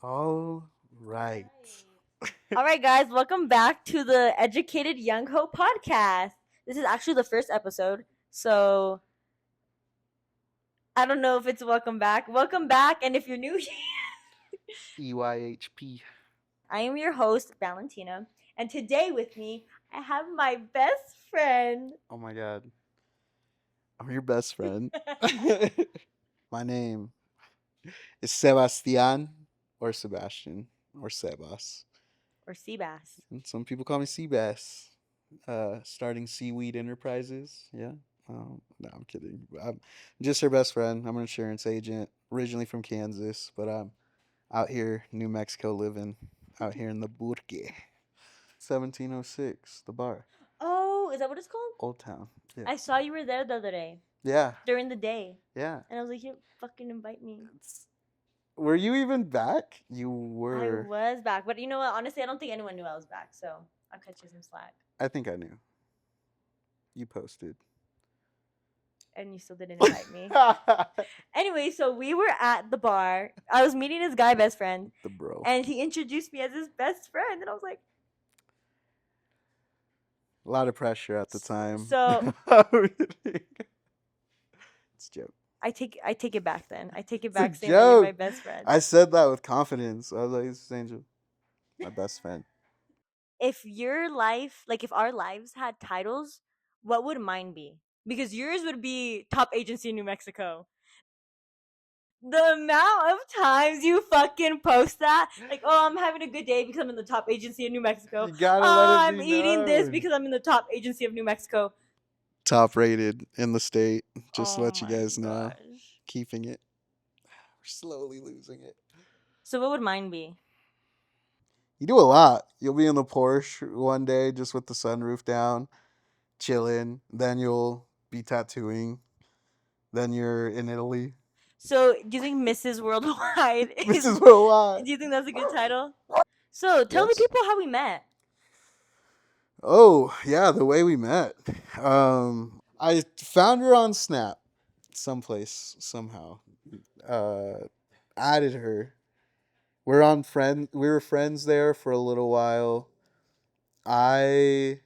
All right. All right, guys, welcome back to the Educated Young Hope podcast. This is actually the first episode, so I don't know if it's welcome back. Welcome back, and if you're new here, EYHP. I am your host, Valentina, and today with me, I have my best friend. Oh my god. I'm your best friend. My name is Sebastian or Sebastian or Sebas. or Seabass. And some people call me Seabass. Starting Seaweed Enterprises. Yeah. No, I'm kidding. I'm just her best friend. I'm an insurance agent, originally from Kansas, but I'm out here, New Mexico, living out here in the Burque. 1706, the bar. Oh, is that what it's called? Old Town. Yeah. I saw you were there the other day, Yeah. during the day, Yeah. and I was like, you fucking invite me. Were you even back? You I were. was back, but you know what? Honestly, I don't think anyone knew I was back, so I'll cut you some slack. I think I knew. You posted. And you still didn't invite me. Anyway, so we were at the bar. I was meeting his guy best friend, The bro. and he introduced me as his best friend, and I was like, A lot of pressure at the time. so It's a joke. I take it back. Then I take it It's a back, saying that you're my joke. best friend. I said that with confidence. I was like, "This is Angel, my best friend." If your life, like if our lives had titles, what would mine be? Because yours would be top agency in New Mexico. The amount of times you fucking post that, like, oh, I'm having a good day because I'm in the top agency in New Mexico. You gotta Oh, let it I'm be eating this known. because I'm in the top agency of New Mexico. Top rated in the state. Just to Oh let you my guys know. gosh. Keeping it. We're slowly losing it. So what would mine be? You do a lot. You'll be in the Porsche one day just with the sunroof down, chilling. Then you'll be tattooing. Then you're in Italy. So do you think Mrs. Worldwide This is? is a lot. Do you think that's a good title? So tell the Yes. people how we met. Oh, yeah, the way we met. I found her on Snap someplace, somehow. Uh, added her. We were friends there for a little while. I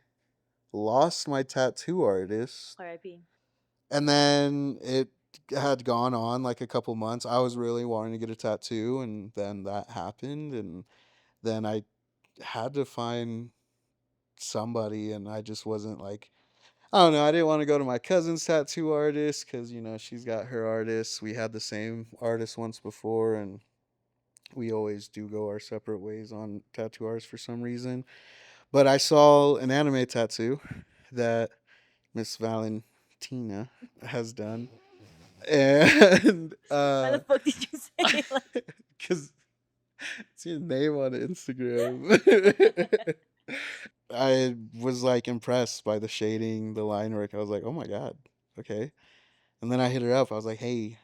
lost my tattoo artist. R.I.P. And then it had gone on like a couple months. I was really wanting to get a tattoo, and then that happened, and then I had to find somebody, and I just wasn't like, I don't know. I didn't want to go to my cousin's tattoo artist because she's got her artists. We had the same artist once before, and we always do go our separate ways on tattoo artists for some reason. But I saw an anime tattoo that Miss Valentina has done, and Why the fuck did you say like? because it's your name on Instagram. I was like impressed by the shading, the line work. I was like, oh my god, okay. And then I hit her up. I was like, hey,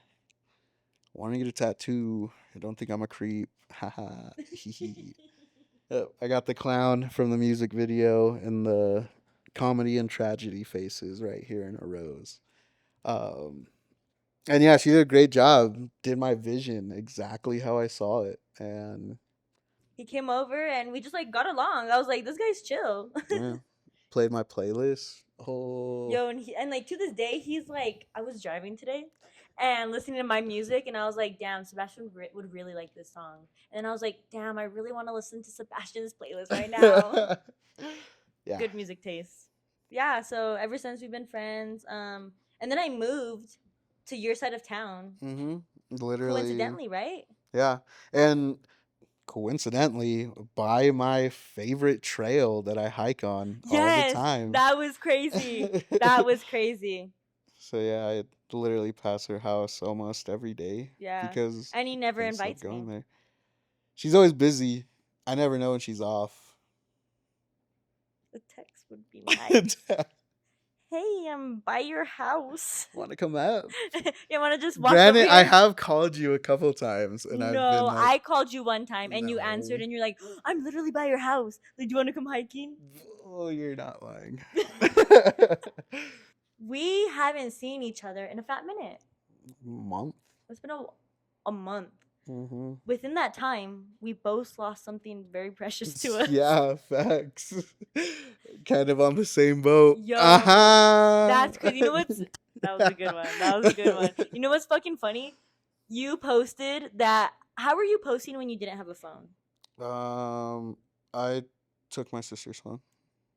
want to get a tattoo? I don't think I'm a creep. Haha. Yep, I got the clown from the music video and the comedy and tragedy faces right here in a rows. Um, and yeah, she did a great job. Did my vision exactly how I saw it, and He came over and we just like got along. I was like, this guy's chill. yeah, played my playlist. Oh, Yo, and like to this day, he's like, I was driving today and listening to my music, and I was like, damn, Sebastian would really like this song. And I was like, damn, I really want to listen to Sebastian's playlist right now. yeah. Good music taste. Yeah, so ever since we've been friends, and then I moved to your side of town. Mm-hmm. Literally, Coincidentally, right? yeah. And coincidentally, by my favorite trail that I hike on all the Yes, time. that was crazy. That was crazy. So yeah, I literally pass her house almost every day Yeah. because And he never I just love invites going me. there. She's always busy. I never know when she's off. The text would be nice. Hey, I'm by your house. Want to come out? You want to just walk over Granted, here? I have called you a couple times, and I've been No, like, I called you one time and you answered no. and you're like, I'm literally by your house. Like, do you want to come hiking? Oh, you're not lying. We haven't seen each other in a fat minute. Month? It's been a month. Mm-hmm. Within that time, we both lost something very precious to us. Yeah, facts. Kind of on the same boat. Yo, Aha. that's crazy. You know what's that was a good one. That was a good one. You know what's fucking funny? You posted that. How were you posting when you didn't have a phone? um, I took my sister's phone.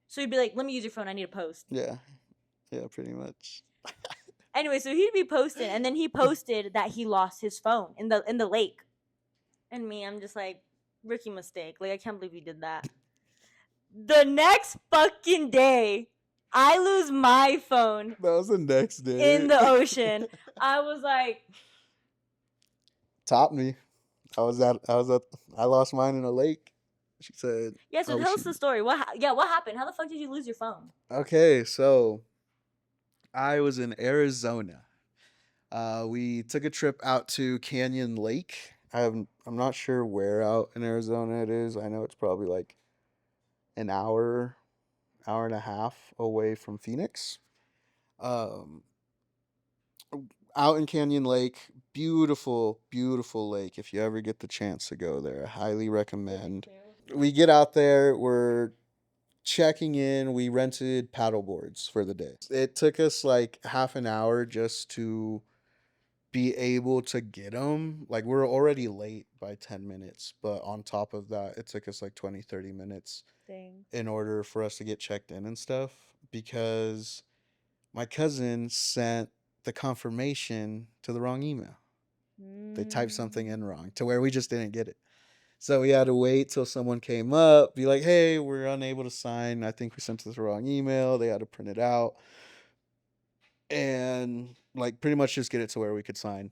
So you'd be like, "Let me use your phone. I need to post." Yeah, yeah, pretty much. Anyway, so he'd be posting, and then he posted that he lost his phone in the lake. And me, I'm just like, rookie mistake. Like I can't believe you did that. The next fucking day, I lose my phone That was the next in day. the ocean. I was like, Topped me. I was at I lost mine in a lake. She said, yeah. So "Oh, tell us the story. Yeah, what happened? How the fuck did you lose your phone? okay." So I was in Arizona. We took a trip out to Canyon Lake. I'm not sure where out in Arizona it is. I know it's probably like an hour, hour and a half away from Phoenix. Um, Out in Canyon Lake, beautiful, beautiful lake. If you ever get the chance to go there, I highly recommend. We get out there, we're checking in. We rented paddle boards for the day. It took us like half an hour just to be able to get them. Like, we're already late by 10 minutes, but on top of that, it took us like 20, 30 minutes Dang. in order for us to get checked in and stuff because my cousin sent the confirmation to the wrong email. They typed something in Mm. wrong to where we just didn't get it. So we had to wait till someone came up, be like, "Hey, we're unable to sign. I think we sent it the wrong email." They had to print it out and like pretty much just get it to where we could sign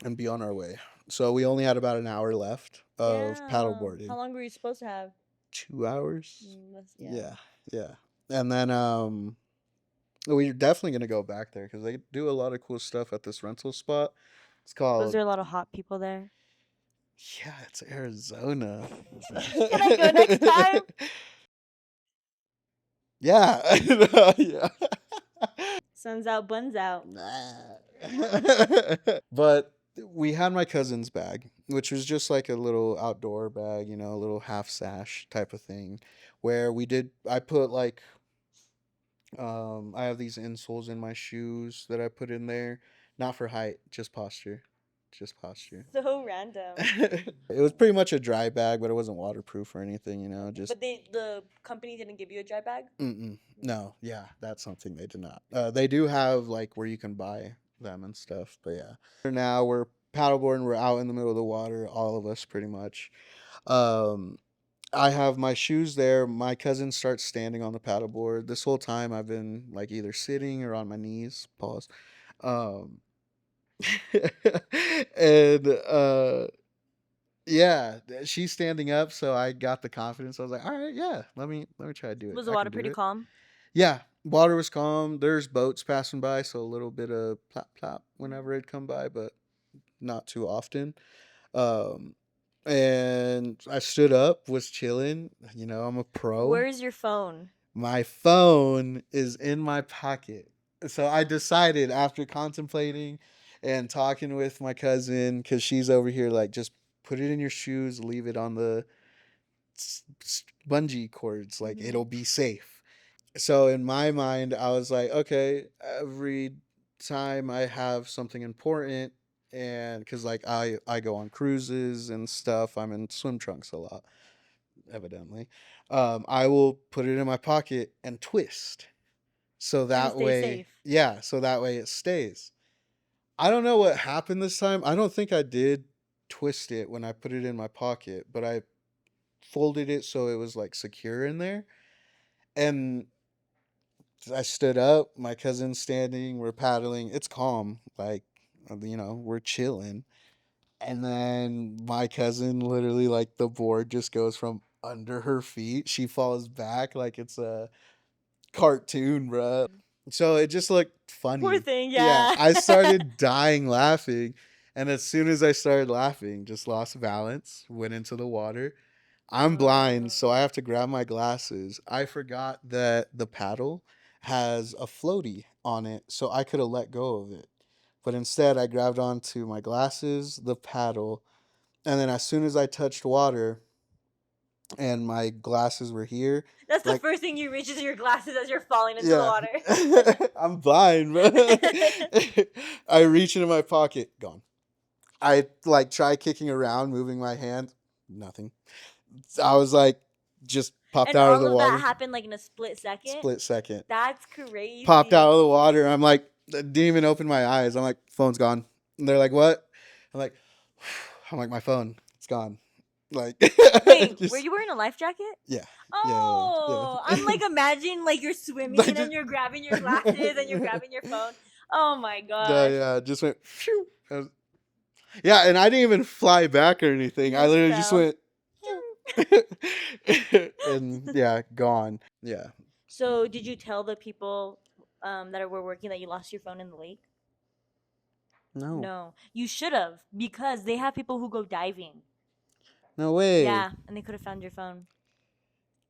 and be on our way. So we only had about an hour left of Damn. paddleboarding. How long were you supposed to have? 2 hours. Yeah. Yeah, yeah. And then we're definitely gonna go back there because they do a lot of cool stuff at this rental spot. It's Was called there a lot of hot people there? Yeah, it's Arizona. Can I go next time? Yeah, yeah. Sun's out, buns out. Nah. But we had my cousin's bag, which was just like a little outdoor bag, a little half sash type of thing, where I put like I have these insoles in my shoes that I put in there, not for height, just posture. Just posture. So random. It was pretty much a dry bag, but it wasn't waterproof or anything, just But the company didn't give you a dry bag? mm-mm. No, yeah, that's something they did not. They do have like where you can buy them and stuff, but yeah. Now we're paddleboarding, we're out in the middle of the water, all of us pretty much. Um, I have my shoes there. My cousin starts standing on the paddleboard. This whole time I've been like either sitting or on my knees. Pause. Um, and yeah, she's standing up, so I got the confidence. I was like, all right, yeah, let me try to do it. Was the I water can do pretty it. calm? Yeah, water was calm. There's boats passing by, so a little bit of plop plop whenever Mm. it come by, but not too often. Um, and I stood up, was chilling. I'm a pro. Where's your phone? My phone is in my pocket. So I decided after contemplating and talking with my cousin, because she's over here, like, just put it in your shoes, leave it on the bungee cords, like, Hmm. it'll be safe. So in my mind, I was like, okay, every time I have something important, and because like I go on cruises and stuff, I'm in swim trunks a lot, evidently. I will put it in my pocket and twist, so And that stay way, safe. yeah, so that way it stays. I don't know what happened this time. I don't think I did twist it when I put it in my pocket, but I folded it so it was like secure in there. And I stood up, my cousin's standing, we're paddling. It's calm, like, we're chilling. And then my cousin literally, like, the board just goes from under her feet. She falls back like it's a cartoon, bruh. So it just looked Poor funny. thing, Yeah, yeah. I started dying laughing. And as soon as I started laughing, just lost balance, went into the water. I'm blind, Oh. so I have to grab my glasses. I forgot that the paddle has a floaty on it, so I could have let go of it. But instead, I grabbed onto my glasses, the paddle, And then as soon as I touched water and my glasses were here, That's the like, first thing you reach is your glasses as you're falling into the yeah, water. I'm blind, bro. I reach into my pocket, gone. I like try kicking around, moving my hand, nothing. I was like, just popped And out of all the of that water, happened like in a split second. split second. That's Popped out crazy. of the water. I'm like, didn't even open my eyes. I'm like, phone's gone. And they're like, what? I'm like, I'm like, my phone, it's gone. Like, Wait, were just you wearing a life jacket? yeah, yeah, Oh, I'm yeah. like imagining like you're I swimming and just, you're grabbing your glasses and you're grabbing your phone. Oh my yeah, gosh. yeah, just went. Phew. Yeah, and I didn't even fly back or anything. You I just literally just fell. went, and yeah, gone. Yeah, So, did you tell the people that were working that you lost your phone in the lake? no, No. You should have because they have people who go diving. no way. Yeah, and they could have found your phone.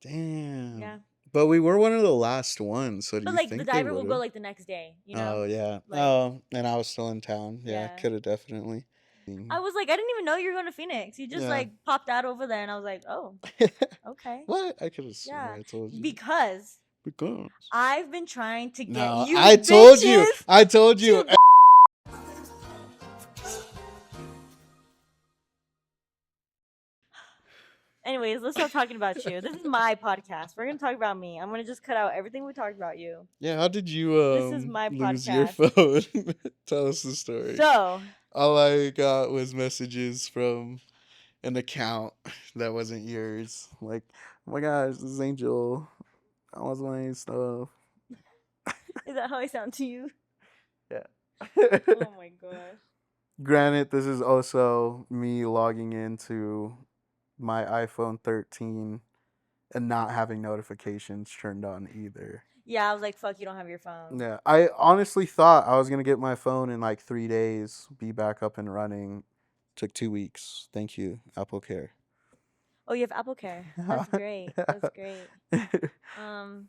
Damn. Yeah. But we were one of the last ones, so do But you like the think they diver will would go have? like the next day, you know? Oh yeah. Like Oh, and I was still in town. Yeah, yeah. could have definitely. I was like, I didn't even know you were going to Phoenix. You just Yeah. like popped out over there and I was like, "Oh, okay." What? I could have sworn Yeah. I told you. Because Because. I've been trying to get No, you I told you. bitches I told you. to Anyways, let's stop talking about you. This is my podcast. We're gonna talk about me. I'm gonna just cut out everything we talked about you. Yeah, how did you This is my lose your podcast. phone? Tell us the story. So, All I got was messages from an account that wasn't yours. Like, oh my gosh, this is Angel. I was my stuff. is that how I sound to you? Yeah. Oh my gosh. Granted, this is also me logging into my iPhone 13 and not having notifications turned on either. Yeah, I was like, fuck, you don't have your phone. Yeah, I honestly thought I was gonna get my phone in like 3 days, be back up and running. Took 2 weeks. Thank you, Apple Care. Oh, you have Apple Care. That's great. That's great. Um,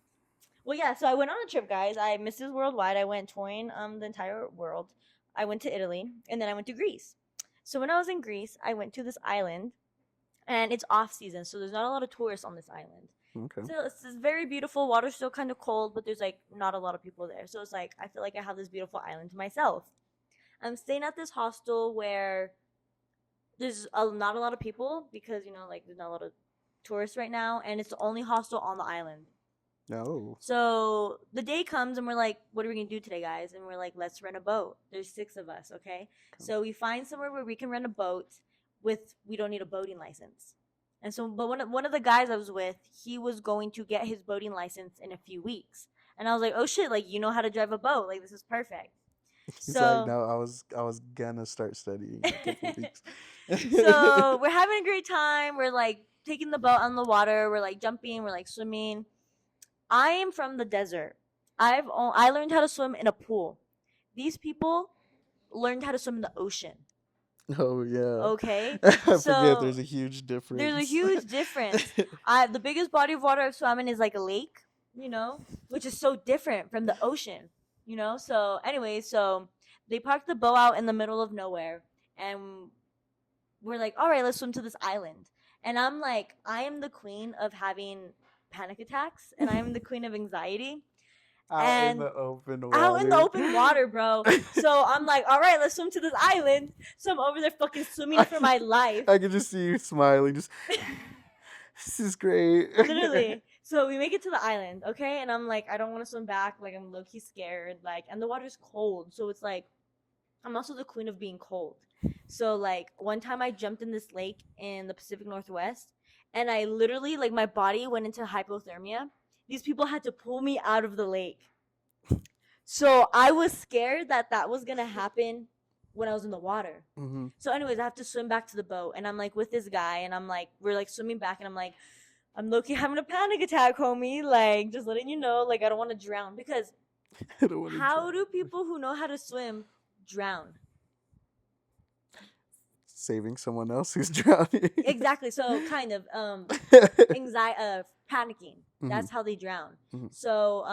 well, yeah. So I went on a trip, guys. I Mrs. Worldwide. I went touring the entire world. I went to Italy and then I went to Greece. So when I was in Greece, I went to this island, and it's off season, so there's not a lot of tourists on this island. Okay. So it's very beautiful. Water's still kind of cold, but there's like not a lot of people there. So it's like I feel like I have this beautiful island to myself. I'm staying at this hostel where not a lot of people because like there's not a lot of tourists right now, and it's the only hostel on the island. No. So the day comes and we're like, what are we gonna do today, guys? And we're like, let's rent a boat. There's 6 of us, okay? So we find somewhere where we can rent a boat we don't need a boating license. And so, but one of the guys I was with, he was going to get his boating license in a few weeks. And I was like, oh shit, like you know how to drive a boat, like this is perfect. He's like, So no, I was gonna start studying in a couple weeks. so we're having a great time. We're like taking the boat on the water. We're like jumping. We're like swimming. I am from the desert. I learned how to swim in a pool. These people learned how to swim in the ocean. Oh yeah. Okay, I forget so there's a huge difference. there's a huge difference. The biggest body of water I've swum in is like a lake, which is so different from the ocean. So anyway, so they parked the boat out in the middle of nowhere, and we're like, all right, let's swim to this island. And I'm like, I am the queen of having panic attacks, and I am the queen of anxiety. Out in And the open out in the water. open water, bro. So I'm like, all right, let's swim to this island. So I'm over there fucking swimming for my life. I can just see you smiling. Just this is great. Literally. So we make it to the island, okay? And I'm like, I don't want to swim back. Like I'm low key scared. Like, and the water's cold, so it's like, I'm also the queen of being cold. So like one time I jumped in this lake in the Pacific Northwest, and I literally like my body went into hypothermia. These people had to pull me out of the lake. So I was scared that that was gonna happen when I was in the water. Mm-hmm. So, anyways, I have to swim back to the boat, and I'm like with this guy, and I'm like, we're like swimming back, and I'm like, I'm low-key having a panic attack, homie. Like, just letting you know, like, I don't want to drown because how do people who know how to swim drown? Saving someone else who's drowning. Exactly. So, kind of anxiety, panicking. Mm-hmm. That's how they drown. Mm-hmm. So,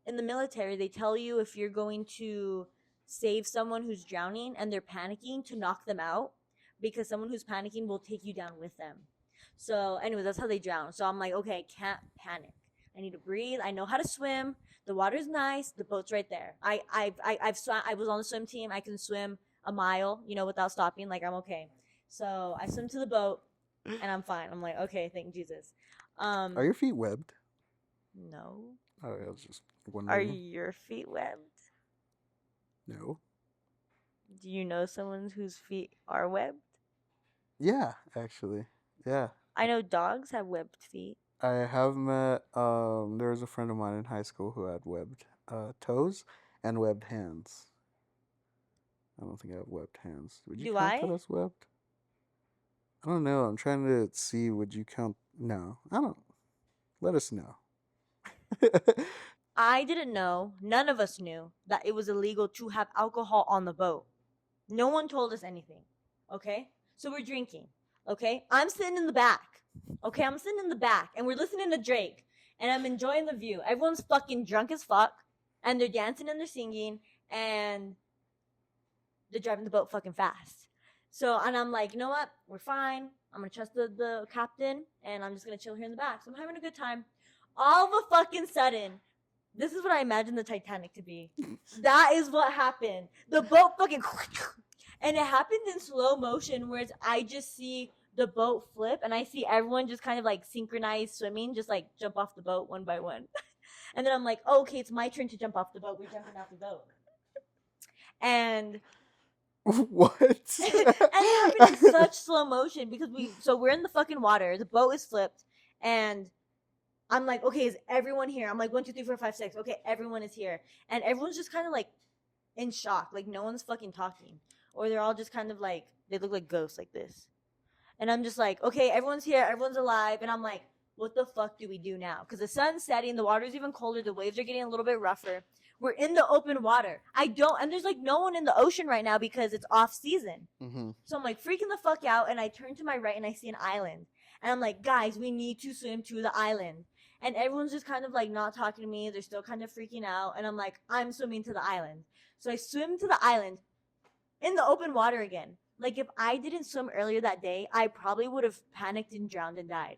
in the military, they tell you if you're going to save someone who's drowning and they're panicking to knock them out because someone who's panicking will take you down with them. So, anyway, that's how they drown. So I'm like, okay, I can't panic. I need to breathe. I know how to swim. The water's nice. The boat's right there. I've swam. I was on the swim team. I can swim a mile, without stopping. Like, I'm okay. So I swim to the boat, and I'm fine. I'm like, okay, thank Jesus. Are your feet webbed? No. Oh, I was just Are wondering. your feet webbed? No. Do you know someone whose feet are webbed? Yeah, actually. Yeah. I know dogs have webbed feet. I have met there was a friend of mine in high school who had webbed toes and webbed hands. I don't think I have webbed hands. Would you Do count that I? as webbed? I don't know. I'm trying to see. Would you count? No, I don't. Let us know. I didn't know, none of us knew, that it was illegal to have alcohol on the boat. No one told us anything. Okay? So we're drinking. Okay? I'm sitting in the back. Okay? I'm sitting in the back and we're listening to Drake and I'm enjoying the view. Everyone's fucking drunk as fuck and they're dancing and they're singing and they're driving the boat fucking fast. So, and I'm like, you know what? We're fine. I'm gonna trust the captain and I'm just gonna chill here in the back. So I'm having a good time. All of a fucking sudden, this is what I imagine the Titanic to be. That is what happened. The boat fucking and it happened in slow motion where I just see the boat flip and I see everyone just kind of like synchronized swimming, just like jump off the boat one by one. And then I'm like, oh, okay, it's my turn to jump off the boat. We're jumping off the boat. And What? and it happened in such slow motion because we're in the fucking water, the boat is flipped, and I'm like, okay, is everyone here? I'm like, 1, 2, 3, 4, 5, 6. Okay, everyone is here. And everyone's just kind of like in shock. Like, no one's fucking talking. Or they're all just kind of like, they look like ghosts like this. And I'm just like, okay, everyone's here. Everyone's alive. And I'm like, what the fuck do we do now? Because the sun's setting. The water's even colder. The waves are getting a little bit rougher. We're in the open water. And there's like no one in the ocean right now because it's off season. Mm-hmm. So I'm like freaking the fuck out. And I turn to my right and I see an island. And I'm like, guys, we need to swim to the island. And everyone's just kind of like not talking to me. They're still kind of freaking out. And I'm like, I'm swimming to the island. So I swim to the island in the open water again. Like if I didn't swim earlier that day, I probably would have panicked and drowned and died.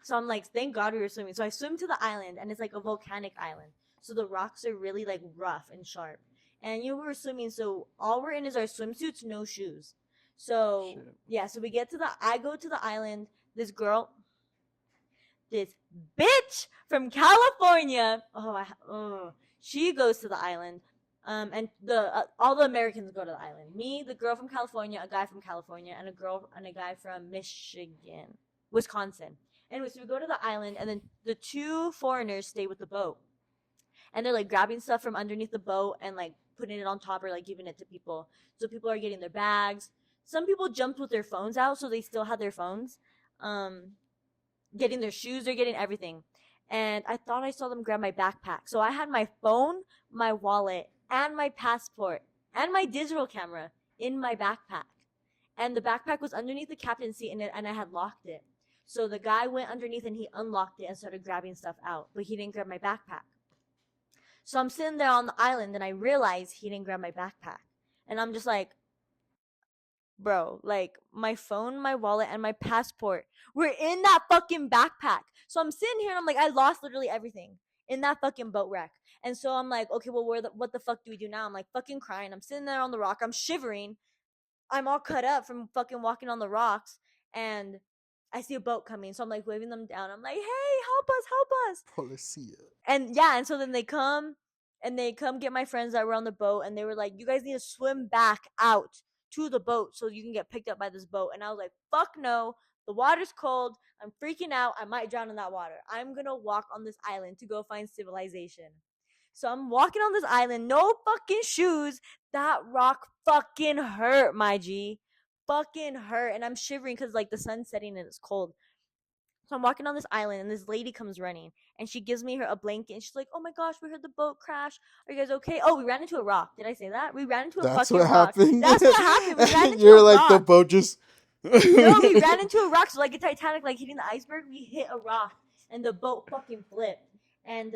So I'm like, thank God we were swimming. So I swim to the island and it's like a volcanic island. So the rocks are really like rough and sharp. And we were swimming, so all we're in is our swimsuits, no shoes. So Shit. yeah, so I go to the island. This bitch from California. She goes to the island. And all the Americans go to the island. Me, the girl from California, a guy from California, and a guy from Wisconsin. Anyway, so we go to the island, and then the 2 foreigners stay with the boat, and they're like grabbing stuff from underneath the boat and like putting it on top or like giving it to people. So people are getting their bags. Some people jumped with their phones out, so they still had their phones. Getting their shoes, they're getting everything. And I thought I saw them grab my backpack. So I had my phone, my wallet, and my passport, and my digital camera in my backpack. And the backpack was underneath the captain's seat, and I had locked it. So the guy went underneath and he unlocked it and started grabbing stuff out, but he didn't grab my backpack. So I'm sitting there on the island and I realize he didn't grab my backpack. And I'm just like, bro, like my phone, my wallet, and my passport were in that fucking backpack. So I'm sitting here and I'm like, I lost literally everything in that fucking boat wreck. And so I'm like, okay, well, what the fuck do we do now? I'm like fucking crying. I'm sitting there on the rock. I'm shivering. I'm all cut up from fucking walking on the rocks. And I see a boat coming. So I'm like waving them down. I'm like, hey, help us, help us. Policia. And yeah, and so then they come get my friends that were on the boat and they were like, you guys need to swim back out to the boat so you can get picked up by this boat. And I was like, fuck no. The water's cold. I'm freaking out. I might drown in that water. I'm gonna walk on this island to go find civilization. So I'm walking on this island, no fucking shoes. That rock fucking hurt, my G. Fucking hurt. And I'm shivering because like the sun's setting and it's cold. So I'm walking on this island and this lady comes running and she gives me a blanket and she's like, oh my gosh, we heard the boat crash. Are you guys okay? Oh, we ran into a rock. Did I say that? We ran into a That's fucking what rock. happened. That's what happened. We ran into You're a like the rock. boat just. No, we ran into a rock. So like a Titanic, like hitting the iceberg, we hit a rock and the boat fucking flipped. And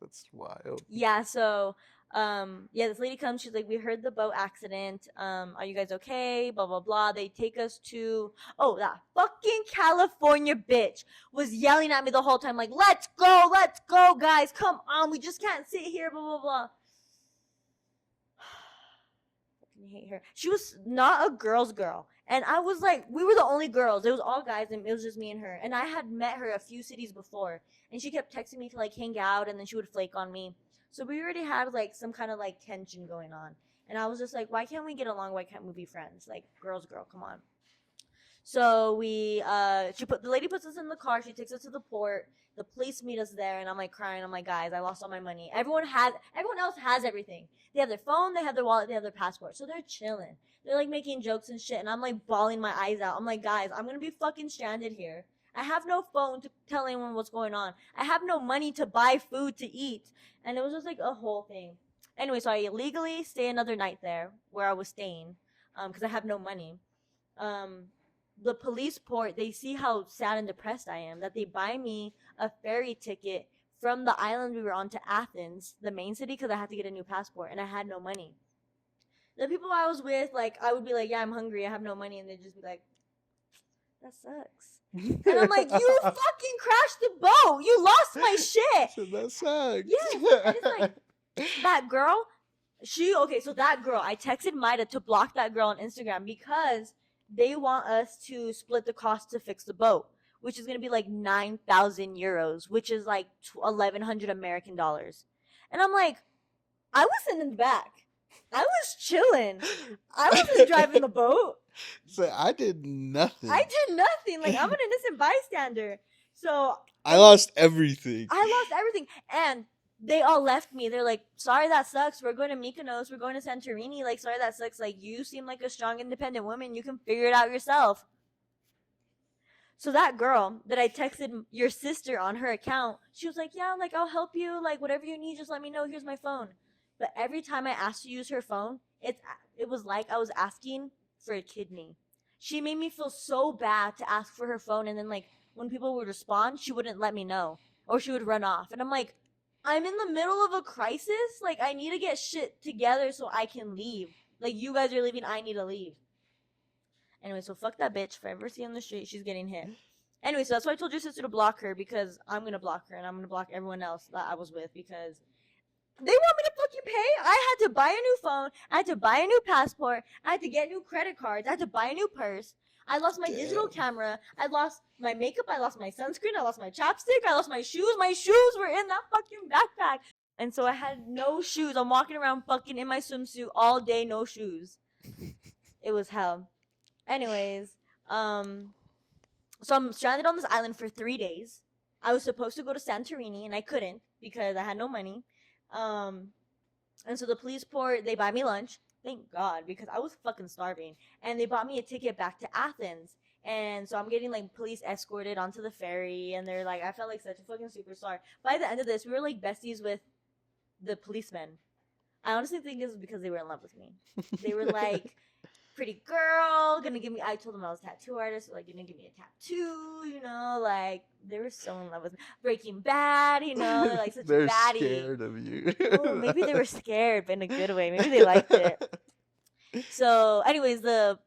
That's wild. yeah, so Yeah, this lady comes, she's like, we heard the boat accident, are you guys okay, blah blah blah. They take us to, oh, that fucking California bitch was yelling at me the whole time, like, let's go guys, come on, we just can't sit here, blah blah blah. I hate her. She was not a girl's girl. And I was like, we were the only girls. It was all guys, and it was just me and her. And I had met her a few cities before, and she kept texting me to like hang out, and then she would flake on me. So we already had like some kind of like tension going on. And I was just like, why can't we get along? Why can't we be friends? Like, girls, girl, come on. So the lady puts us in the car. She takes us to the port. The police meet us there, and I'm like crying. I'm like, guys, I lost all my money. Everyone else has everything. They have their phone, they have their wallet, they have their passport. So they're chilling. They're like making jokes and shit, and I'm like bawling my eyes out. I'm like, guys, I'm gonna be fucking stranded here. I have no phone to tell anyone what's going on. I have no money to buy food to eat. And it was just like a whole thing. Anyway, so I illegally stay another night there where I was staying, because I have no money. Um, the police port, they see how sad and depressed I am, that they buy me a ferry ticket from the island we were on to Athens, the main city, because I had to get a new passport and I had no money. The people I was with, like, I would be like, yeah, I'm hungry, I have no money, and they'd just be like, that sucks. And I'm like, you fucking crashed the boat, you lost my shit. So that sucks. Yes, and it's like, that girl, so that girl, I texted Maida to block that girl on Instagram because they want us to split the cost to fix the boat, which is going to be like 9,000 euros, which is like 1,100 American dollars. And I'm like, I was in the back. I was chilling. I wasn't driving the boat. So I did nothing. I did nothing. Like, I'm an innocent bystander. So I lost everything. And they all left me. They're like, sorry, that sucks. We're going to Mykonos. We're going to Santorini. Like, sorry, that sucks. Like, you seem like a strong, independent woman. You can figure it out yourself. So that girl that I texted your sister on her account, she was like, yeah, like, I'll help you. Like, whatever you need, just let me know. Here's my phone. But every time I asked to use her phone, it was like I was asking for a kidney. She made me feel so bad to ask for her phone. And then, like, when people would respond, she wouldn't let me know. Or she would run off. And I'm like, I'm in the middle of a crisis. Like, I need to get shit together so I can leave. Like, you guys are leaving. I need to leave. Anyway, so fuck that bitch. If I ever see her on the street, she's getting hit. Anyway, so that's why I told your sister to block her, because I'm going to block her, and I'm going to block everyone else that I was with, because they want me to fucking pay. I had to buy a new phone. I had to buy a new passport. I had to get new credit cards. I had to buy a new purse. I lost my digital camera. I lost my makeup. I lost my sunscreen. I lost my chapstick. I lost my shoes. My shoes were in that fucking backpack. And so I had no shoes. I'm walking around fucking in my swimsuit all day, no shoes. It was hell. Anyways, so I'm stranded on this island for 3 days. I was supposed to go to Santorini, and I couldn't because I had no money. And so the police port, they buy me lunch. Thank God, because I was fucking starving. And they bought me a ticket back to Athens. And so I'm getting, like, police escorted onto the ferry. And they're like, I felt like such a fucking superstar. By the end of this, we were, like, besties with the policemen. I honestly think this was because they were in love with me. They were like, pretty girl, I told them I was a tattoo artist, like, gonna give me a tattoo, you know, like, they were so in love with me. Breaking Bad, you know, they're like such They're a baddie. Scared of you. Oh, maybe they were scared, but in a good way. Maybe they liked it. So, anyways, the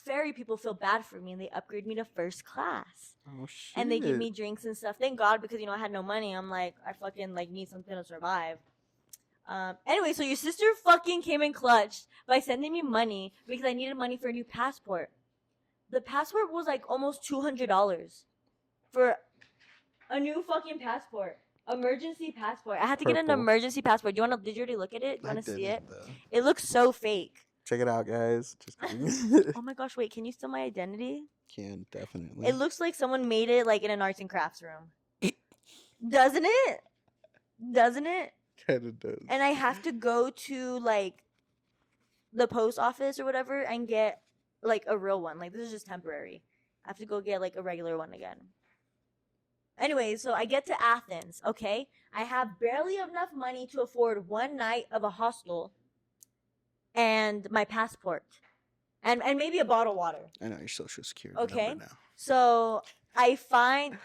ferry people feel bad for me, and they upgrade me to first class. Oh, shit. And they give me drinks and stuff. Thank God, because, you know, I had no money. I'm like, I fucking, like, need something to survive. Anyway, so your sister fucking came in clutch by sending me money because I needed money for a new passport. The passport was like almost $200 for a new fucking passport. Emergency passport. I had to get an emergency passport. Did you already look at it? Do you want to see it? Though. It looks so fake. Check it out, guys. Just kidding. Oh my gosh, wait, can you steal my identity? Can, definitely. It looks like someone made it like in an arts and crafts room. Doesn't it? Doesn't it? Kind of does. And I have to go to, like, the post office or whatever and get, like, a real one. Like, this is just temporary. I have to go get, like, a regular one again. Anyway, so I get to Athens, okay? I have barely enough money to afford one night of a hostel and my passport. And maybe a bottle of water. I know your social security okay? number now. So I find...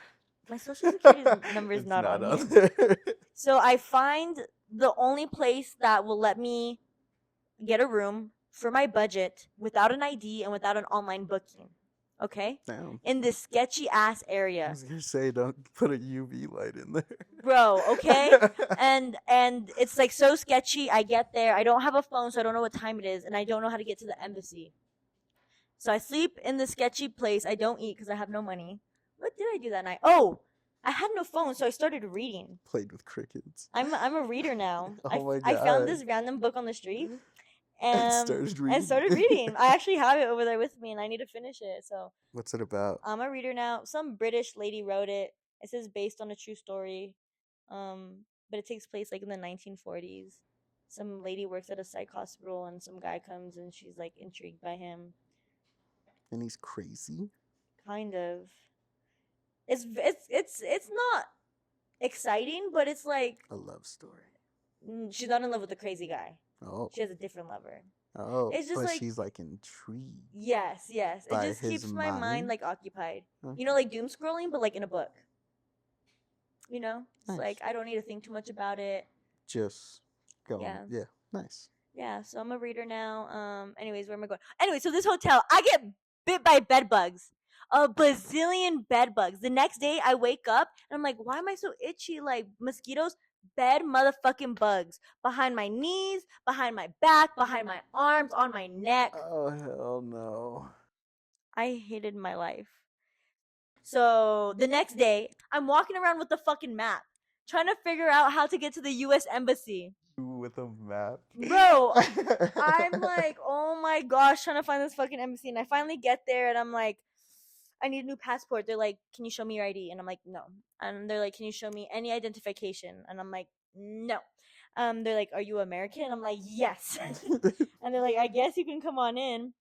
My social security number is not on here. there. So I find the only place that will let me get a room for my budget without an ID and without an online booking. Okay? Damn. In this sketchy ass I area. was gonna say, don't put a UV light in Bro, okay? there. And it's like so sketchy. I get there. I don't have a phone, so I don't know what time it is, and I don't know how to get to the embassy. So I sleep in the sketchy place. I don't eat because I have no money. What did I do that night? Oh, I had no phone, so I started reading. Played with crickets. I'm a reader now. Oh my I found god. this random book on the street And started and reading. started reading. I actually have it over there with me, and I need to finish it. So What's it about? I'm a reader now. Some British lady wrote it. It says based on a true story, but it takes place like in the 1940s. Some lady works at a psych hospital, and some guy comes, and she's like intrigued by him. And he's crazy. Kind of. It's not exciting, but it's like A love story. she's not in love with the crazy guy. Oh. She has a different lover. Oh. It's just but like she's like intrigued. yes. It By just his keeps my mind mind? like occupied. Okay. You know, like doom scrolling, but like in a book. You know, it's Nice. like I don't need to think too much about it. Just going. Yeah. Yeah. Nice. Yeah, so I'm a reader now. Anyways, where am I going? Anyway, so this hotel, I get bit by bed bugs. A bazillion bed bugs. The next day I wake up and I'm like, why am I so itchy? Like mosquitoes, bed motherfucking bugs. Behind my knees, behind my back, behind my arms, on my neck. Oh hell no. I hated my life. So the next day, I'm walking around with the fucking map, trying to figure out how to get to the US Embassy. With a map. Bro, I'm like, oh my gosh, trying to find this fucking embassy. And I finally get there and I'm like, I need a new passport. They're like, can you show me your ID? And I'm like, no. And they're like, can you show me any identification? And I'm like, no. They're like, are you American? And I'm like, yes. And they're like, I guess you can come on in.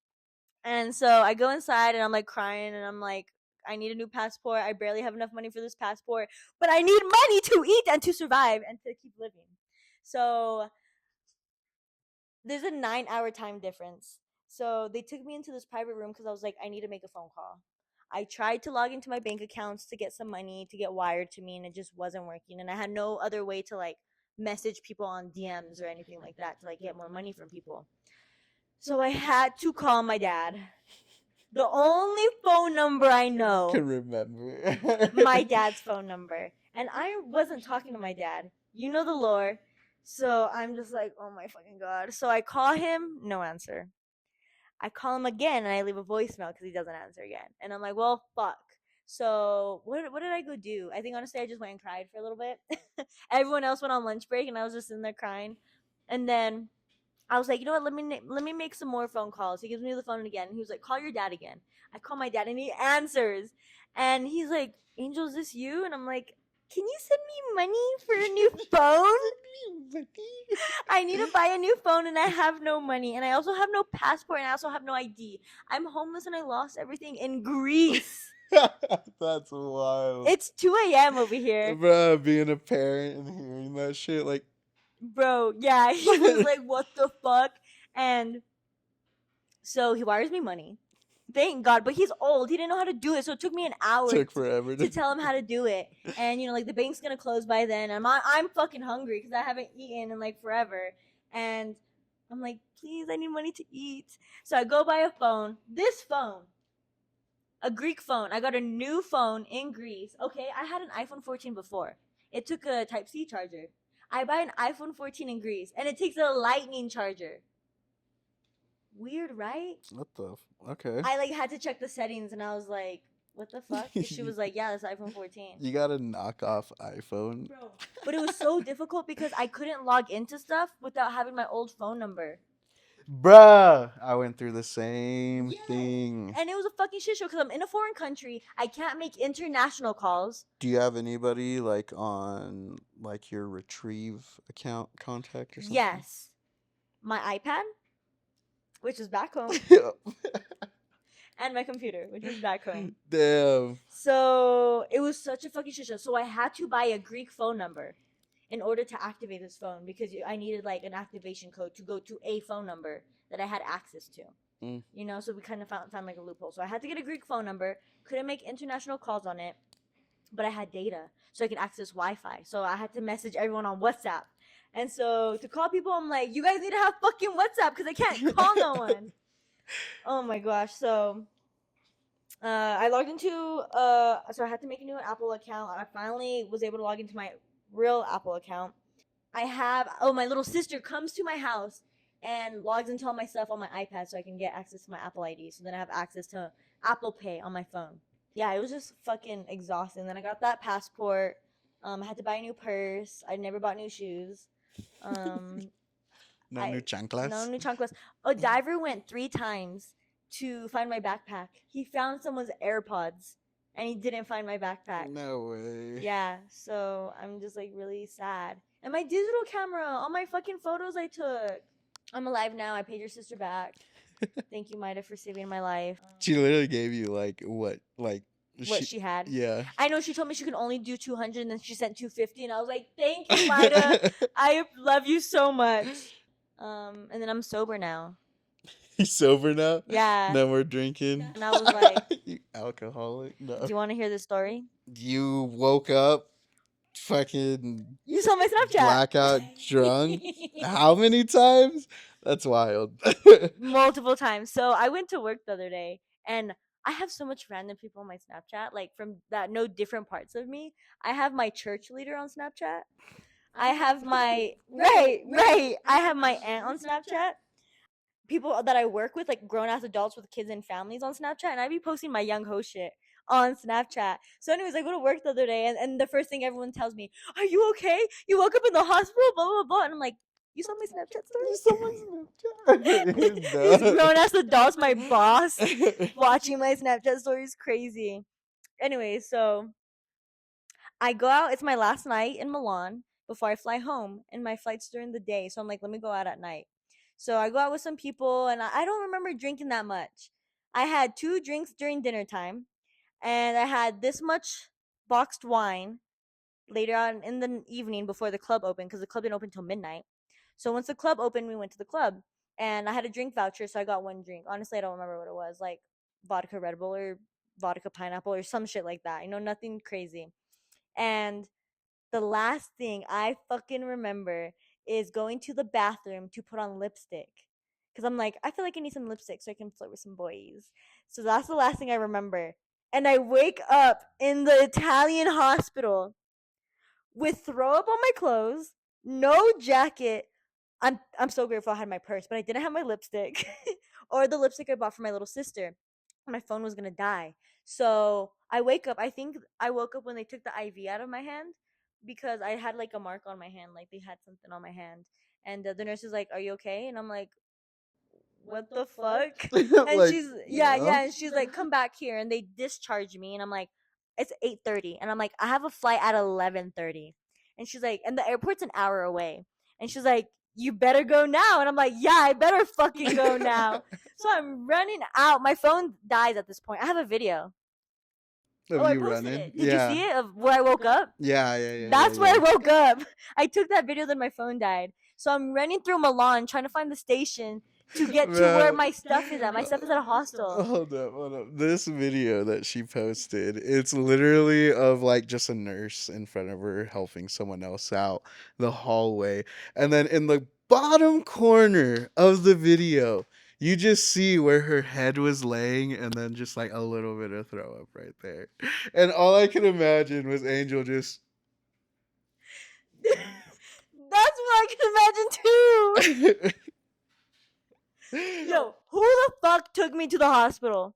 And so I go inside and I'm like crying and I'm like, I need a new passport. I barely have enough money for this passport, but I need money to eat and to survive and to keep living. So there's a 9 hour time difference. So they took me into this private room because I was like, I need to make a phone call. I tried to log into my bank accounts to get some money to get wired to me, and it just wasn't working. And I had no other way to like message people on DMs or anything like that to like get more money from people. So I had to call my dad. The only phone number I know. Can remember. My dad's phone number. And I wasn't talking to my dad. You know the lore. So I'm just like, oh my fucking god. So I call him, no answer. I call him again and I leave a voicemail because he doesn't answer again. And I'm like, well, fuck. So what did I go do? I think honestly I just went and cried for a little bit. Everyone else went on lunch break and I was just in there crying. And then I was like, you know what? Let me make some more phone calls. He gives me the phone again. He was like, call your dad again. I call my dad and he answers, and he's like, Angel, is this you? And I'm like, can you send me money for a new phone? I need to buy a new phone and I have no money, and I also have no passport, and I also have no ID. I'm homeless and I lost everything in Greece. That's wild. It's 2 a.m. over here. Bruh, being a parent and hearing that shit, like, Bro, yeah, he was like, what the fuck? And so he wires me money. Thank God, but he's old. He didn't know how to do it, so it took me an hour took forever to tell him how to do it. And you know, like the bank's gonna close by then. And I'm fucking hungry because I haven't eaten in like forever. And I'm like, please, I need money to eat. So I go buy a phone. This phone, a Greek phone. I got a new phone in Greece. Okay, I had an iPhone 14 before. It took a Type C charger. I buy an iPhone 14 in Greece, and it takes a lightning charger. Weird, right? What the? Okay. I like had to check the settings, and I was like, "What the fuck?" And she was like, "Yeah, that's iPhone 14." You got a knockoff iPhone, Bro. But it was so difficult because I couldn't log into stuff without having my old phone number. bruh. I went through the same thing. And it was a fucking shit show because I'm in a foreign country. I can't make international calls. Do you have anybody like on like your Retrieve account contact or something? Yes, my iPad, which is back home, and my computer, which is back home. Damn. So it was such a fucking shit show. So I had to buy a Greek phone number in order to activate this phone because I needed like an activation code to go to a phone number that I had access to. You know, so we kind of found like a loophole. So I had to get a Greek phone number, couldn't make international calls on it, but I had data so I could access Wi-Fi. So I had to message everyone on WhatsApp. And so to call people, I'm like, you guys need to have fucking WhatsApp because I can't call no one. Oh my gosh. So I logged into so I had to make a new Apple account. I finally was able to log into my real Apple account. I have my little sister comes to my house and logs into all my stuff on my iPad so I can get access to my Apple ID. So then I have access to Apple Pay on my phone. Yeah, it was just fucking exhausting. Then I got that passport. I had to buy a new purse. I never bought new shoes. Um, No new I no chanclas? new chanclas. A diver went 3 times to find my backpack. He found someone's AirPods, and he didn't find my backpack. No way. Yeah, so I'm just like really sad. And my digital camera, all my fucking photos I took. I'm alive now. I paid your sister back. Thank you, Maida, for saving my life. She literally gave you like what? Like What she she had. yeah. I know she told me she could only do 200 and then she sent 250 and I was like, "Thank you, Maida. I love you so much." And then I'm sober now. He's sober now? Yeah. No more drinking. And I was like, You alcoholic? "Do No. you want to hear this story?" You woke up fucking You saw my Snapchat. blackout drunk? How many times? That's wild. Multiple times. So I went to work the other day and I have so much random people on my Snapchat, like from that know different parts of me. I have my church leader on Snapchat. I have my right. I have my aunt on Snapchat. People that I work with, like grown ass adults with kids and families on Snapchat, and I be posting my young ho shit on Snapchat. So, anyways, I go to work the other day, and the first thing everyone tells me, "Are you okay? You woke up in the hospital?" Blah blah blah. And I'm like, "You saw my Snapchat You story?" someone's These no. grown ass adults, my boss, watching my Snapchat stories, crazy. Anyway, so I go out. It's my last night in Milan before I fly home, and my flight's during the day. So I'm like, let me go out at night. So I go out with some people, and I don't remember drinking that much. I had 2 drinks during dinner time, and I had this much boxed wine later on in the evening before the club opened because the club didn't open until midnight. So once the club opened, we went to the club, and I had a drink voucher, so I got 1 drink. Honestly, I don't remember what it was, like vodka Red Bull or vodka pineapple or some shit like that. Nothing crazy. And the last thing I fucking remember is going to the bathroom to put on lipstick. Cause I'm like, I feel like I need some lipstick so I can flirt with some boys. So that's the last thing I remember. And I wake up in the Italian hospital with throw up on my clothes, no jacket. I'm so grateful I had my purse, but I didn't have my lipstick or the lipstick I bought for my little sister. My phone was gonna die. So I wake up. I think I woke up when they took the IV out of my hand because I had like a mark on my hand, like they had something on my hand. And the nurse is like, "Are you okay?" And I'm like, "What the fuck?" And Like, she's yeah. yeah, and she's like, "Come back here." And they discharge me, and I'm like, "It's 8:30," and I'm like, "I have a flight at 11:30," and she's like, "And the airport's an hour away," and she's like, "You better go now," and I'm like, "Yeah, I better fucking go now." So I'm running out. My phone dies at this point. I have a video. Oh, Of I you posted running? it. Did you Yeah. see it of where I woke up? Yeah, yeah, yeah, yeah, That's where I yeah. woke up. I took that video, then my phone died. So I'm running through Milan trying to find the station to get to where Man. my stuff is at. My stuff is at a hostel. Hold up, hold up. This video that she posted, it's literally of like just a nurse in front of her helping someone else out the hallway. And then in the bottom corner of the video, you just see where her head was laying and then just like a little bit of throw up right there. And all I could imagine was Angel just That's what I can imagine too. Yo, who the fuck took me to the hospital?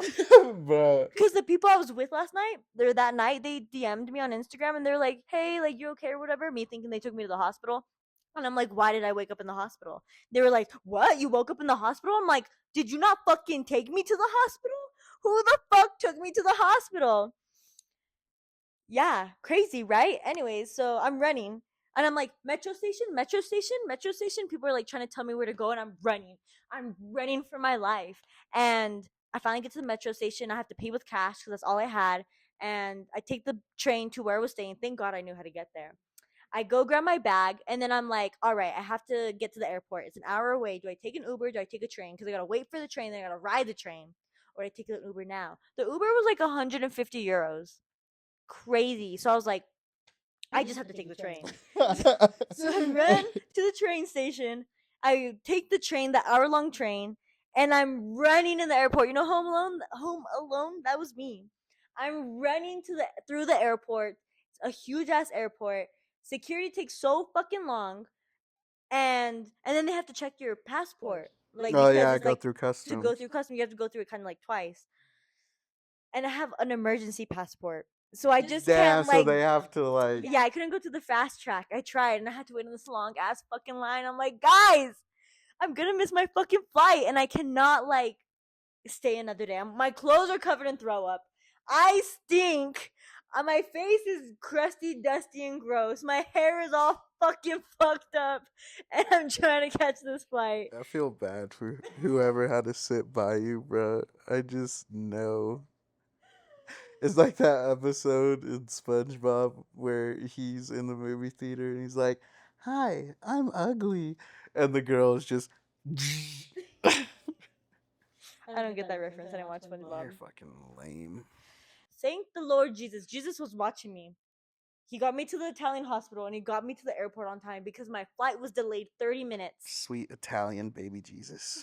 Bruh. Because the people I was with last night, they're that night, they DM'd me on Instagram and they're like, "Hey, like, you okay or whatever?" Me thinking they took me to the hospital. And I'm like, "Why did I wake up in the hospital?" They were like, "What? You woke up in the hospital?" I'm like, "Did you not fucking take me to the hospital? Who the fuck took me to the hospital?" Yeah, crazy, right? Anyways, so I'm running and I'm like, metro station, metro station, metro station. People are like trying to tell me where to go and I'm running. I'm running for my life. And I finally get to the metro station. I have to pay with cash because that's all I had. And I take the train to where I was staying. Thank God I knew how to get there. I go grab my bag and then I'm like, all right, I have to get to the airport. It's an hour away. Do I take an Uber? Do I take a train? Because I gotta wait for the train, then I gotta ride the train. Or I take an Uber now. The Uber was like 150 euros, crazy. So I was like, I just have to take the train. So I ran to the train station. I take the train, the hour-long train, and I'm running in the airport. You know, Home Alone. Home Alone. That was me. I'm running to the through the airport. It's a huge ass airport. Security takes so fucking long, and then they have to check your passport, like Oh because yeah, it's go like through to go customs. through customs, you have to go through it kind of like twice. And I have an emergency passport, so I just Damn, can't so like. they have to like. Yeah, I couldn't go to the fast track. I tried, and I had to wait in this long ass fucking line. I'm like, guys, I'm gonna miss my fucking flight, and I cannot like stay another day. My clothes are covered in throw up. I stink. My face is crusty, dusty, and gross. My hair is all fucking fucked up, and I'm trying to catch this flight. I feel bad for whoever had to sit by you, bro. I just know. It's like that episode in SpongeBob where he's in the movie theater and he's like, "Hi, I'm ugly," and the girl is just. I don't get that reference. I didn't watch You're SpongeBob. fucking lame. Thank the Lord Jesus. Jesus was watching me. He got me to the Italian hospital and he got me to the airport on time because my flight was delayed 30 minutes. Sweet Italian baby Jesus.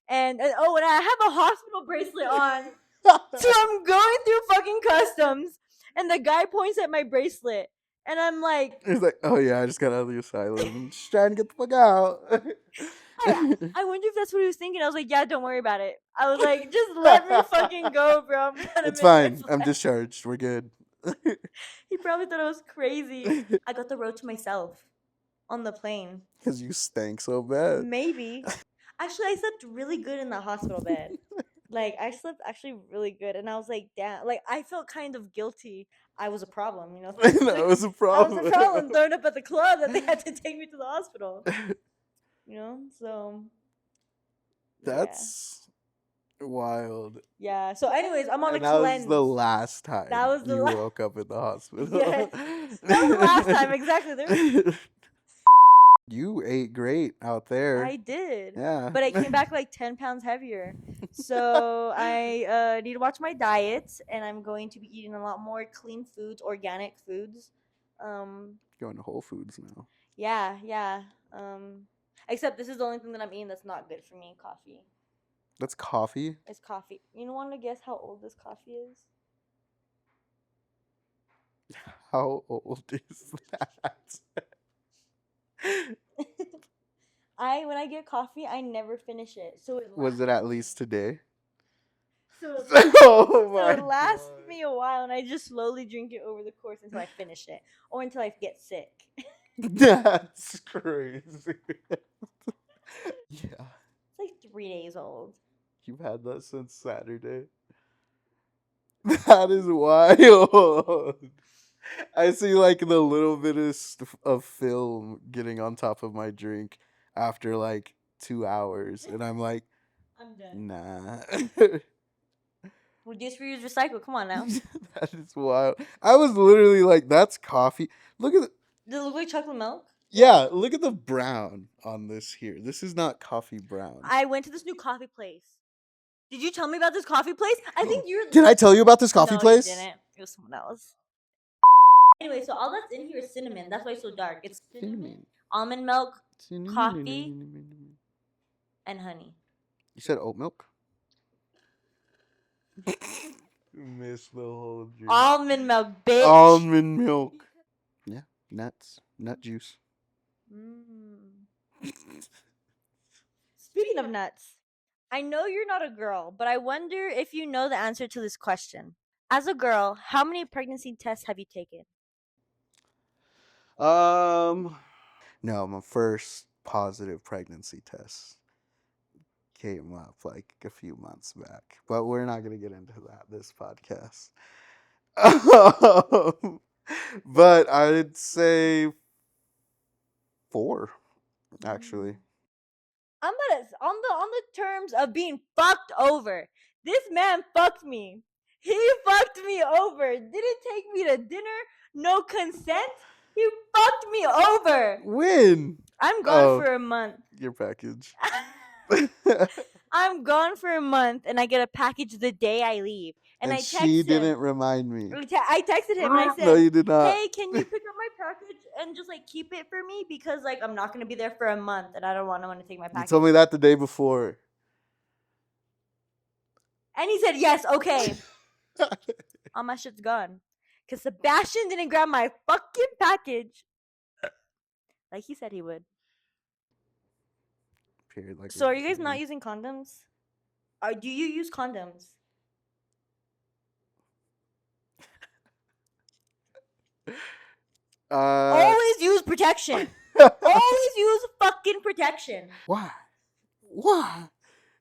And I have a hospital bracelet on. So I'm going through fucking customs and the guy points at my bracelet and I'm like, He's like, "Oh yeah, I just got out of the asylum. Just trying to get the fuck out." I wonder if that's what he was thinking. I was like, yeah, don't worry about it. I was like, just let me fucking go, bro. I'm gonna It's miss my fine. I'm flight. discharged. We're good. He probably thought I was crazy. I got the road to myself on the plane. Because you stank so bad. Maybe. Actually, I slept really good in the hospital bed. Like, I slept actually really good. And I was like, damn. Like, I felt kind of guilty. I was a problem, you know? That was a I was a problem. problem thrown up at the club that they had to take me to the hospital. You know? So, yeah. That's wild. Yeah. So, anyways, I'm on a And that was cleanse. the last time That was the you la- woke up in the hospital. Yes. That was the last time, exactly. You ate great out there. I did. Yeah. But I came back like 10 pounds heavier. So I need to watch my diet and I'm going to be eating a lot more clean foods, organic foods. Going to Whole Foods now. Yeah, yeah. Except this is the only thing that I'm eating that's not good for me, coffee. That's coffee? It's coffee. You want to guess how old this coffee is? How old is that? When I get coffee, I never finish it. So it Was it at least today? So it Oh so my it lasts God. me a while, and I just slowly drink it over the course until I finish it, or until I get sick. That's crazy. Yeah. It's like 3 days old. You've had that since Saturday. That is wild. I see like the little bit of film getting on top of my drink after like 2 hours, and I'm like, I'm done. nah. Reduce, reuse, recycle. Come on now. That is wild. I was literally like, that's coffee. Look at the, Does it look like chocolate milk? yeah, look at the brown on this here. This is not coffee brown. I went to this new coffee place. Did you tell me about this coffee place? I think you're. Did I tell you about this coffee No, place? You didn't. It was someone else. Anyway, so all that's in here is cinnamon. That's why it's so dark. It's cinnamon, almond milk, coffee, and honey. You said oat milk? Missed the whole drink. Almond milk, bitch. Almond milk. Yeah, nuts. Nut juice. Speaking of nuts, I know you're not a girl, but I wonder if you know the answer to this question. As a girl, how many pregnancy tests have you taken? No, my first positive pregnancy test came up like a few months back, but we're not gonna get into that this podcast. But I'd say 4, actually. I'm gonna on the terms of being fucked over. This man fucked me. He fucked me over. Didn't take me to dinner. No consent. He fucked me over. When? I'm gone for a month. Your package. I'm gone for a month and I get a package the day I leave. And And I text she him. didn't remind me. I texted him and I No, said, you did not. "Hey, can you pick up my package and just like keep it for me because like I'm not gonna be there for a month and I don't want to take my You package." told me that the day before. And he said, "Yes, okay." All my shit's gone because Sebastian didn't grab my fucking package like he said he would. Period. Like So are you guys not using condoms? Or do you use condoms? uh Always use protection. Always use fucking protection. why? Why?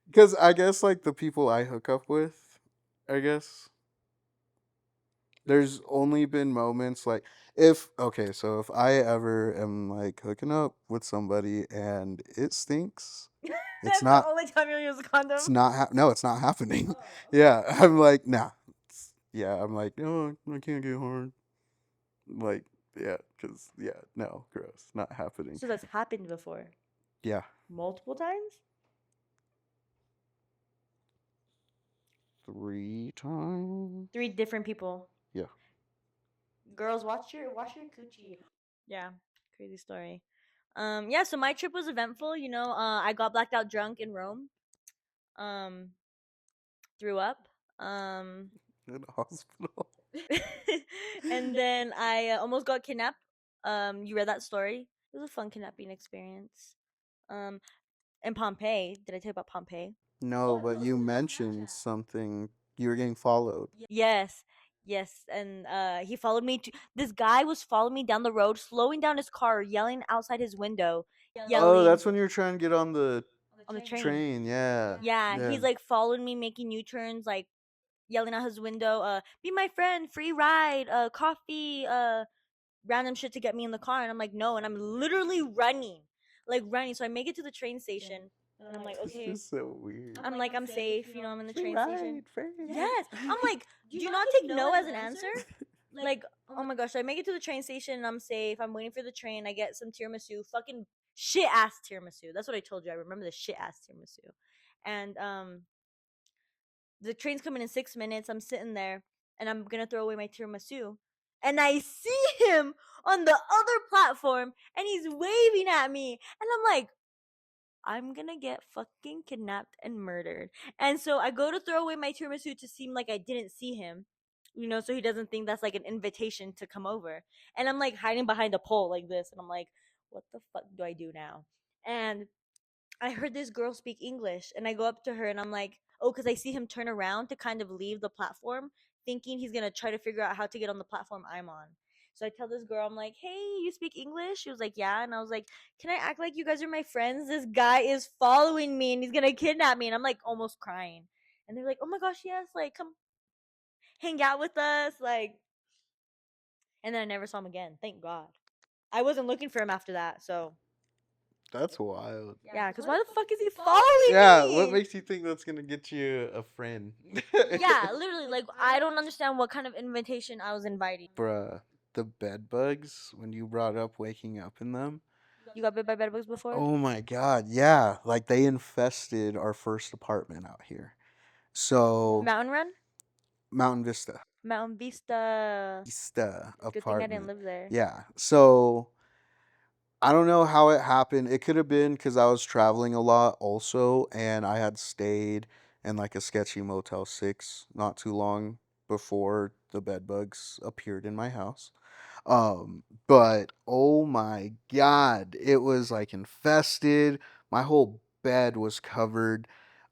Because I guess like the people I hook up with, I guess there's only been moments like if okay, so if I ever am like hooking up with somebody and it stinks, it's That's the not only time you'll use a condom. no, it's not happening. Yeah, I'm like nah. Yeah, I'm like no, I can't get hard. Like yeah, because yeah, no, gross, not happening. So that's happened before. Yeah, Multiple times? 3 times. 3 different people. Yeah. Girls, watch your coochie. Yeah, crazy story. Yeah, so my trip was eventful. I got blacked out drunk in Rome. Um, threw up. Um, In the hospital. and then I almost got kidnapped. You read that story? It was a fun kidnapping experience. Um, in Pompeii. Did I tell you about Pompeii? No, but you mentioned something. You were getting followed. Yes, yes, and he followed me. This guy was following me down the road, slowing down his car, yelling outside his window, Oh, yelling that's when you were trying to get on the on the train. train. Yeah. Yeah, Yeah. he's like following me, making U turns, like yelling out his window, "Be my friend, free ride, coffee, random shit to get me in the car." And I'm like, "No," and I'm literally running, like running. So I make it to the train station, and I'm like, It's "Okay." just so weird. I'm safe, I'm in the Free train station. ride, free. Yes. I'm like, do you not take no as an answer? Like, oh my gosh, so I make it to the train station and I'm safe. I'm waiting for the train. I get some tiramisu, fucking shit ass tiramisu. That's what I told you. I remember the shit ass tiramisu. And the train's coming in 6 minutes. I'm sitting there and I'm gonna throw away my tiramisu. And I see him on the other platform and he's waving at me. And I'm like, I'm gonna get fucking kidnapped and murdered. And so I go to throw away my tiramisu to seem like I didn't see him, so he doesn't think that's like an invitation to come over. And I'm like hiding behind a pole like this, and I'm like, what the fuck do I do now? And I heard this girl speak English, and I go up to her and I'm like, oh, because I see him turn around to kind of leave the platform, thinking he's gonna try to figure out how to get on the platform I'm on. So I tell this girl, I'm like, hey, you speak English? She was like, yeah. And I was like, can I act like you guys are my friends? This guy is following me and he's gonna kidnap me. And I'm like almost crying. And they're like, oh my gosh, yes, like come hang out with us. Like, and then I never saw him again. Thank God. I wasn't looking for him after that. So That's wild. yeah, because why the fuck is he following Yeah, what me? makes you think that's gonna get you a friend? Yeah, literally, like I don't understand what kind of invitation I was inviting. Bruh, the bed bugs when you brought up waking up in them. You got bit by bedbugs before? Oh my god, yeah. Like they infested our first apartment out here. So Mountain Run? Mountain Vista. Mountain Vista. Vista Good thing I didn't apartment. live there. Yeah. So I don't know how it happened. It could have been because I was traveling a lot also, and I had stayed in like a sketchy Motel 6 not too long before the bed bugs appeared in my house. But oh my god, it was like infested. My whole bed was covered.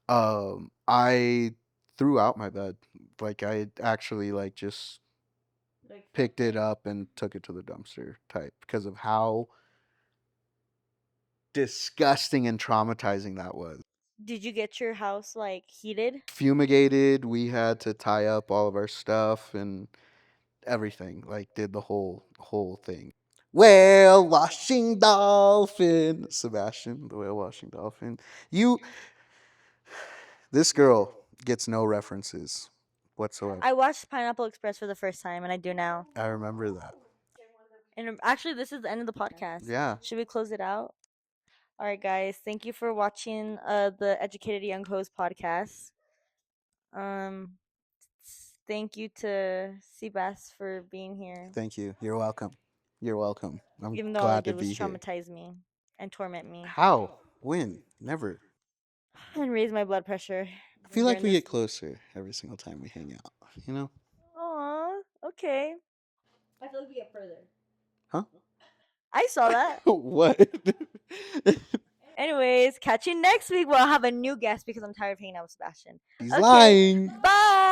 I threw out my bed. Like I actually like just picked it up and took it to the dumpster type because of how disgusting and traumatizing that was. Did you get your house like heated? Fumigated, we had to tie up all of our stuff and everything. Like did the whole thing. Whale washing dolphin. Sebastian, the whale washing dolphin. You this girl gets no references whatsoever. I watched Pineapple Express for the first time, and I do now. I remember that. And actually, this is the end of the podcast. Yeah. Should we close it out? All right, guys. Thank you for watching the Educated Young Host podcast. Um, Thank you to Seabass for being here, Thank you. You're welcome. You're welcome. I'm even though all I glad to did was be here. traumatize me and torment me How? When? Never. and raise my blood pressure I feel like during we this. get closer every single time we hang out. You know? Aw, okay. I feel like we get further. Huh? I saw that. What? Anyways, catch you next week. We'll have a new guest because I'm tired of hanging out with Sebastian. He's Okay, lying. bye.